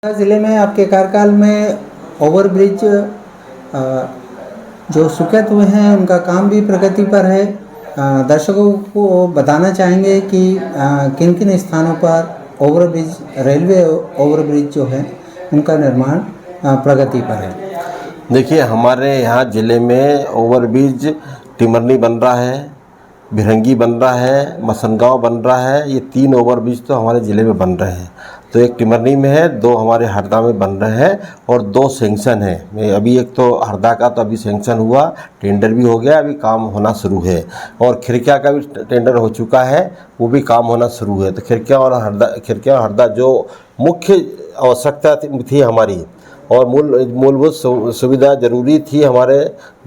ज़िले में आपके कार्यकाल में ओवरब्रिज जो स्वीकृत हुए हैं उनका काम भी प्रगति पर है। दर्शकों को बताना चाहेंगे कि किन किन स्थानों पर ओवरब्रिज रेलवे ओवरब्रिज जो है उनका निर्माण प्रगति पर है। देखिए, हमारे यहाँ ज़िले में ओवरब्रिज टिमरनी बन रहा है, भिरंगी बन रहा है, मसनगांव बन रहा है। ये 3 ओवरब्रिज तो हमारे ज़िले में बन रहे हैं। तो एक टिमरनी में है, 2 हमारे हरदा में बन रहे हैं और 2 सेंक्शन है। अभी एक तो हरदा का तो अभी सेंक्शन हुआ, टेंडर भी हो गया, अभी काम होना शुरू है। और खिरकिया का भी टेंडर हो चुका है, वो भी काम होना शुरू है। तो खिरकिया और हरदा जो मुख्य आवश्यकता थी हमारी और मूलभूत सुविधा ज़रूरी थी हमारे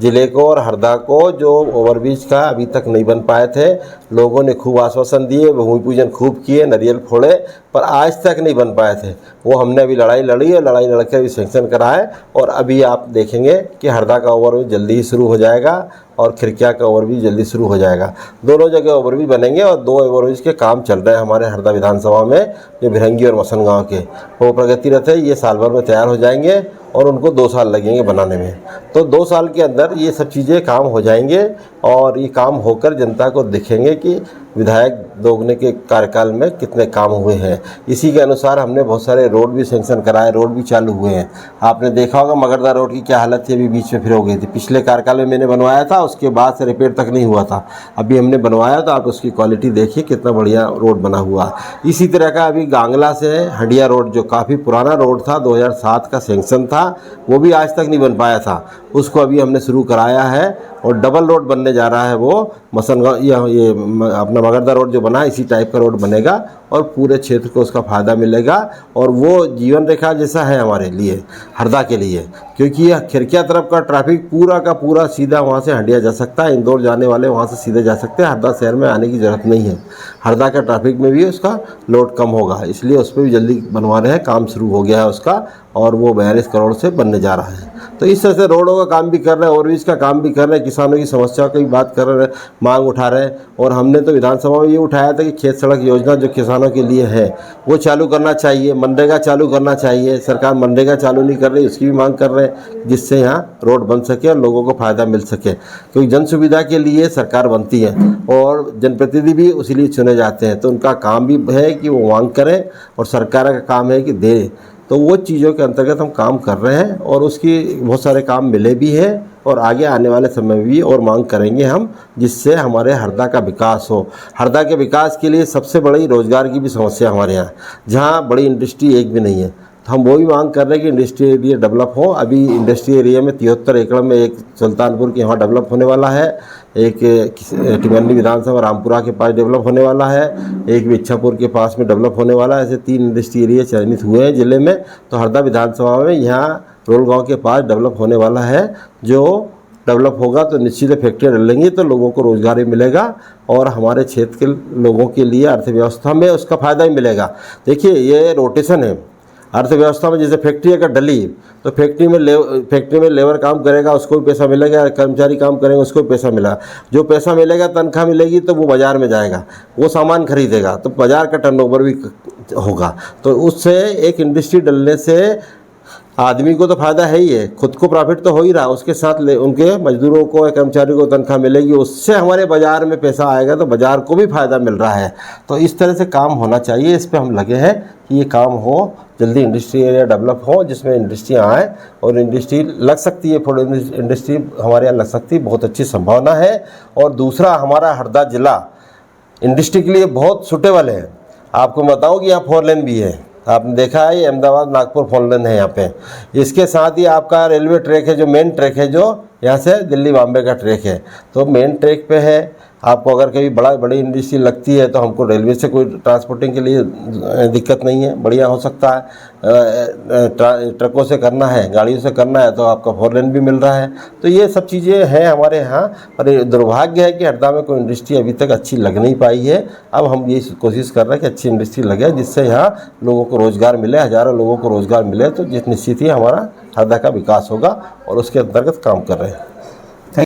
ज़िले को और हरदा को, जो ओवरब्रिज का अभी तक नहीं बन पाए थे। लोगों ने खूब आश्वासन दिए, भूमि पूजन खूब किए, नारियल फोड़े, पर आज तक नहीं बन पाए थे। वो हमने अभी लड़ाई लड़ी और लड़ाई लड़कर अभी सेंक्शन कराए और अभी आप देखेंगे कि हरदा का ओवरब्रिज जल्दी ही शुरू हो जाएगा और खिरकिया का ओवरब्रिज जल्दी शुरू हो जाएगा। दोनों जगह ओवरब्रिज बनेंगे और 2 ओवरब्रिज के काम चल रहे हैं हमारे हरदा विधानसभा में, जो भिरंगी और मसनगांव के, वो प्रगतिरत है। ये साल भर में तैयार हो जाएंगे और उनको 2 साल लगेंगे बनाने में। तो 2 साल के अंदर ये सब चीज़ें काम हो जाएंगे और ये काम होकर जनता को दिखेंगे कि विधायक दोगुने के कार्यकाल में कितने काम हुए हैं। इसी के अनुसार हमने बहुत सारे रोड भी सेंक्शन कराए, रोड भी चालू हुए हैं। आपने देखा होगा मगरदा रोड की क्या हालत थी, अभी बीच में फिर हो गई थी। पिछले कार्यकाल में मैंने बनवाया था, उसके बाद से रिपेयर तक नहीं हुआ था। अभी हमने बनवाया तो आप उसकी क्वालिटी देखिए, कितना बढ़िया रोड बना हुआ। इसी तरह का अभी गांगला से हंडिया रोड, जो काफ़ी पुराना रोड था, 2007 का सेंक्शन था, वो भी आज तक नहीं बन पाया था। उसको अभी हमने शुरू कराया है और डबल रोड बनने जा रहा है। वो मसनगांव ये अपना मगरदा रोड जो बना, इसी टाइप का रोड बनेगा और पूरे क्षेत्र को उसका फ़ायदा मिलेगा। और वो जीवन रेखा जैसा है हमारे लिए, हरदा के लिए, क्योंकि यह खिरकिया तरफ का ट्रैफिक पूरा का पूरा सीधा वहाँ से हंडिया जा सकता है। इंदौर जाने वाले वहाँ से सीधे जा सकते हैं, हरदा शहर में आने की ज़रूरत नहीं है। हरदा का ट्रैफिक में भी उसका लोड कम होगा, इसलिए उस पर भी जल्दी बनवा रहे हैं। काम शुरू हो गया है उसका और वो 42 करोड़ से बनने जा रहा है। तो इस तरह से रोडों का काम भी कर रहे हैं, ओवरब्रिज का काम भी कर रहे हैं, किसानों की समस्या की बात कर रहे हैं, मांग उठा रहे हैं। और हमने तो विधानसभा में ये उठाया था कि खेत सड़क योजना जो किसानों के लिए है वो चालू करना चाहिए, मनरेगा चालू करना चाहिए। सरकार मनरेगा चालू नहीं कर रही, उसकी भी मांग कर रहे हैं, जिससे यहाँ रोड बन सके और लोगों को फ़ायदा मिल सके। क्योंकि जन सुविधा के लिए सरकार बनती है और जनप्रतिनिधि भी उसी लिए चुने जाते हैं। तो उनका काम भी है कि वो मांग करें और सरकार का काम है कि दे। तो वो चीज़ों के अंतर्गत हम काम कर रहे हैं और उसकी बहुत सारे काम मिले भी हैं और आगे आने वाले समय में भी और मांग करेंगे हम, जिससे हमारे हरदा का विकास हो। हरदा के विकास के लिए सबसे बड़ी रोज़गार की भी समस्या हमारे यहाँ, जहाँ बड़ी इंडस्ट्री एक भी नहीं है। तो हम वो भी मांग कर रहे हैं कि इंडस्ट्री एरिया डेवलप हो। अभी इंडस्ट्री एरिया में 73 एकड़ में एक सुल्तानपुर के यहाँ डेवलप होने वाला है, एक टिमरनी विधानसभा रामपुरा के पास डेवलप होने वाला है, एक इच्छापुर के पास में डेवलप होने वाला है। ऐसे 3 इंडस्ट्री एरिया चयनित हुए हैं ज़िले में। तो हरदा विधानसभा में यहाँ रोलगांव के पास डेवलप होने वाला है। जो डेवलप होगा तो निश्चित फैक्ट्रियाँ डलेंगी तो लोगों को रोज़गार भी मिलेगा और हमारे क्षेत्र के लोगों के लिए अर्थव्यवस्था में उसका फ़ायदा ही मिलेगा। देखिए, ये रोटेशन है अर्थव्यवस्था में। जैसे फैक्ट्री अगर डली तो फैक्ट्री में लेबर काम करेगा, उसको भी पैसा मिलेगा, कर्मचारी काम करेंगे, उसको भी पैसा मिलेगा। जो पैसा मिलेगा, तनख्वाह मिलेगी, तो वो बाज़ार में जाएगा, वो सामान खरीदेगा, तो बाज़ार का टर्नओवर भी होगा। तो उससे एक इंडस्ट्री डलने से आदमी को तो फ़ायदा है ही है, खुद को प्रॉफिट तो हो ही रहा, उसके साथ उनके मजदूरों को, कर्मचारियों को तनख्वाह मिलेगी, उससे हमारे बाज़ार में पैसा आएगा, तो बाज़ार को भी फ़ायदा मिल रहा है। तो इस तरह से काम होना चाहिए। इस पर हम लगे हैं कि ये काम हो, जल्दी इंडस्ट्री एरिया डेवलप हो, जिसमें इंडस्ट्रियाँ आएँ और इंडस्ट्री लग सकती है, फूड इंडस्ट्री हमारे यहाँ लग सकती है, बहुत अच्छी संभावना है। और दूसरा, हमारा हरदा ज़िला इंडस्ट्री के लिए बहुत सूटेबल है। आपको बताऊँ कि यहाँ 4 लेन भी है, आपने देखा है, ये अहमदाबाद नागपुर 4 लेन है यहाँ पे। इसके साथ ही आपका रेलवे ट्रैक है, जो मेन ट्रैक है, जो यहाँ से दिल्ली बॉम्बे का ट्रैक है, तो मेन ट्रैक पे है। आपको अगर कभी बड़ी इंडस्ट्री लगती है तो हमको रेलवे से कोई ट्रांसपोर्टिंग के लिए दिक्कत नहीं है, बढ़िया हो सकता है। ट्रकों से करना है, गाड़ियों से करना है, तो आपका 4 लेन भी मिल रहा है। तो ये सब चीज़ें हैं हमारे यहाँ। पर दुर्भाग्य है कि हरदा में कोई इंडस्ट्री अभी तक अच्छी लग नहीं पाई है। अब हम ये कोशिश कर रहे हैं कि अच्छी इंडस्ट्री लगे, जिससे यहाँ लोगों को रोज़गार मिले, हज़ारों लोगों को रोज़गार मिले, तो निश्चित ही हमारा हरदा का विकास होगा और उसके अंतर्गत काम कर रहे हैं।